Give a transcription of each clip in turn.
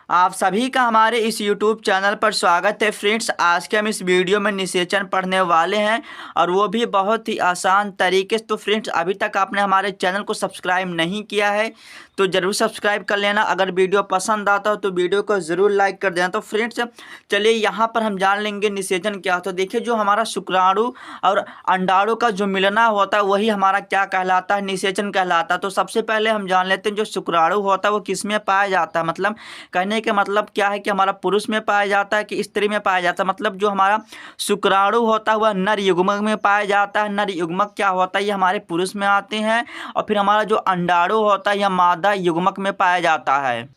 आप सभी का हमारे इस YouTube चैनल पर स्वागत है फ्रेंड्स। आज के हम इस वीडियो में निषेचन पढ़ने वाले हैं और वो भी बहुत ही आसान तरीके से। तो फ्रेंड्स, अभी तक आपने हमारे चैनल को सब्सक्राइब नहीं किया है तो ज़रूर सब्सक्राइब कर लेना। अगर वीडियो पसंद आता हो तो वीडियो को ज़रूर लाइक कर देना। तो फ्रेंड्स, चलिए यहाँ पर हम जान लेंगे निषेचन क्या होता है। देखिए, जो हमारा शुक्राणु और अंडाणु का जो मिलना होता है वही हमारा क्या कहलाता है, निषेचन कहलाता है। तो सबसे पहले हम जान लेते हैं जो शुक्राणु होता है वो किस में पाया जाता है। मतलब कहने के मतलब क्या है कि हमारा पुरुष में पाया जाता है कि स्त्री में पाया जाता है। मतलब जो हमारा शुक्राणु होता है वह नर युग्मक में पाया जाता है। नर युग्मक क्या होता है, ये हमारे पुरुष में आते हैं। और फिर हमारा जो अंडाणु होता है यह मादा युग्मक में पाया जाता है।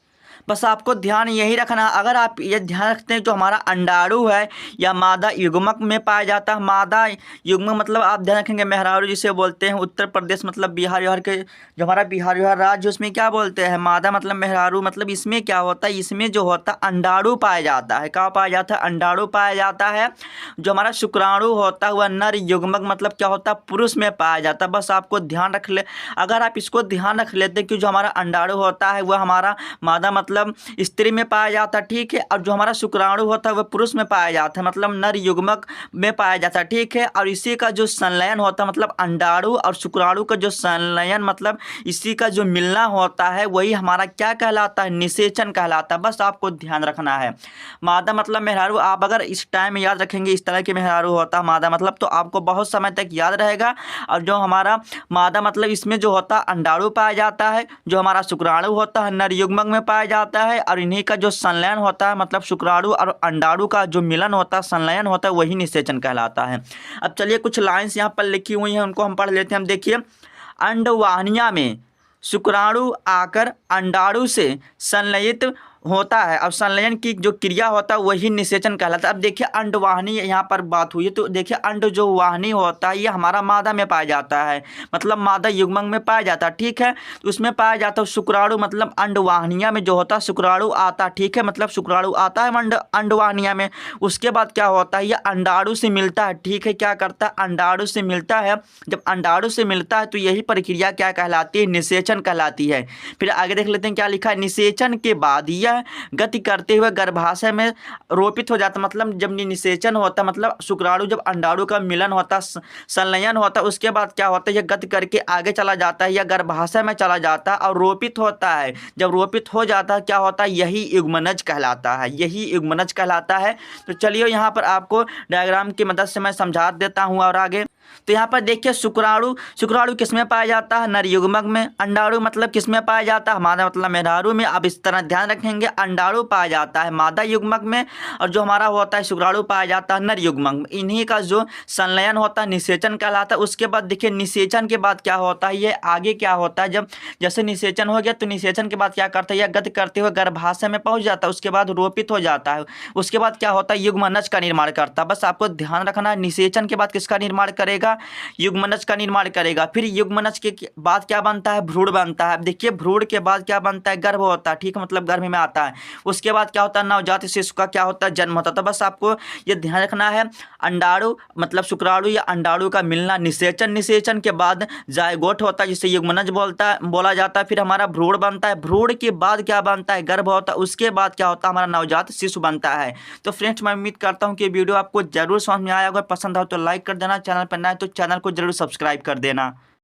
बस आपको ध्यान यही रखना, अगर आप ये ध्यान रखते हैं जो हमारा अंडाणु है या मादा युग्मक में पाया जाता है। मादा युग्मक मतलब आप ध्यान रखेंगे मेहरारू जिसे बोलते हैं। उत्तर प्रदेश मतलब बिहार के जो हमारा बिहार राज्य उसमें क्या बोलते हैं, मादा मतलब मेहरारू। मतलब इसमें क्या होता है, इसमें जो होता है अंडाणु पाया जाता है। क्या पाया जाता है, अंडाणु पाया जाता है। जो हमारा शुक्राणु होता है वह नर युग्मक मतलब क्या होता है, पुरुष में पाया जाता है। बस आपको ध्यान रख ले, अगर आप इसको ध्यान रख लेते कि जो हमारा अंडाणु होता है वह हमारा मादा मतलब स्त्री में पाया जाता है, ठीक है। और जो हमारा शुक्राणु होता है वह पुरुष में पाया जाता है, मतलब नर युग्मक में पाया जाता है, ठीक है। और इसी का जो संलयन होता है मतलब अंडाणु और शुक्राणु का जो संलयन मतलब इसी का जो मिलना होता है वही हमारा क्या कहलाता है, निषेचन कहलाता है। बस आपको ध्यान रखना है। मादा मतलब मेहरारू, आप अगर इस टाइम याद रखेंगे इस तरह के मेहरारू होता है मादा मतलब, तो आपको बहुत समय तक याद रहेगा। और जो हमारा मादा मतलब इसमें जो होता है अंडाणु पाया जाता है, जो हमारा शुक्राणु होता है नर युग्मक में पाया जाता है। और इन्हीं का जो संलयन होता है मतलब शुक्राणु और अंडाणु का जो मिलन होता है, संलयन होता है, वही निषेचन कहलाता है। अब चलिए कुछ लाइंस यहाँ पर लिखी हुई हैं उनको हम पढ़ लेते हैं। हम देखिए, अंडवाहिनिया में शुक्राणु आकर अंडाणु से संलयित होता है और संलयन की जो क्रिया होता है वही निषेचन कहलाता है। अब देखिए अंडवाहिनी यहाँ पर बात हुई है, तो देखिए अंड जो वाहिनी होता है ये हमारा मादा में पाया जाता है, मतलब मादा युग्मक में पाया जाता है, ठीक है। तो उसमें पाया जाता है शुक्राणु, मतलब अंडवाहिनिया में जो होता है शुक्राणु आता है, ठीक है। मतलब शुक्राणु आता है अंडवाहिनिया में। उसके बाद क्या होता है, ये अंडाणु से मिलता है, ठीक है। क्या करता है, अंडाणु से मिलता है। जब अंडाणु से मिलता है तो यही प्रक्रिया क्या कहलाती है, निषेचन कहलाती है। फिर आगे देख लेते हैं क्या लिखा है, निषेचन के बाद यह गति करते हुए गर्भाशय में रोपित हो जाता। मतलब जब निषेचन होता मतलब शुक्राणु जब अंडाणु का मिलन होता, संलयन होता, उसके बाद क्या होता है, यह गति करके आगे चला जाता है या गर्भाशय में चला जाता है और रोपित होता है। जब रोपित हो जाता है क्या होता है, यही युग्मनज कहलाता है, यही युग्मनज कहलाता है। तो चलिए यहाँ पर आपको डायग्राम की मदद से मैं समझा देता हूँ और आगे। तो यहाँ पर देखिए शुक्राणु किस में पाया जाता है, नर युग्मक में। अंडाणु मतलब किस में पाया जाता है, मादा मतलब मेहरारू में। अब इस तरह ध्यान रखेंगे, अंडाणु पाया जाता है मादा युग्मक में और जो हमारा होता है शुक्राणु पाया जाता है नर युग्मक में। इन्हीं का जो संलयन होता है निषेचन कहलाता है। उसके बाद देखिए निषेचन के बाद क्या होता है, ये आगे क्या होता है, जब जैसे निषेचन हो गया तो निषेचन के बाद क्या करता है, यह गति करते हुए गर्भाशय में पहुंच जाता है, उसके बाद रोपित हो जाता है। उसके बाद क्या होता है, युग्मनज का निर्माण करता है। बस आपको ध्यान रखना है, निषेचन के बाद किसका निर्माण करेगा, युग्मनज का निर्माण करेगा। फिर युग्मनज के बाद क्या बनता है, भ्रूण बनता है। देखिए भ्रूण के बाद क्या बनता है, गर्भ होता है, ठीक है, मतलब गर्भ में आता है। उसके बाद क्या होता है, नवजात शिशु का क्या होता है, जन्म होता है। तो बस आपको ये ध्यान रखना है, अंडाणु मतलब शुक्राणु या अंडाणु का मिलना निषेचन, निषेचन के बाद जायगोट होता है जिसे युग्मनज बोला जाता है। फिर हमारा भ्रूण बनता है, भ्रूण के बाद क्या बनता है, गर्भ होता है। उसके बाद क्या होता है, हमारा नवजात शिशु बनता है। तो फ्रेंड्स, मैं उम्मीद करता हूँ कि वीडियो आपको जरूर समझ में आया। अगर पसंद हो तो लाइक कर देना, चैनल पर नए तो चैनल को जरूर सब्सक्राइब कर देना।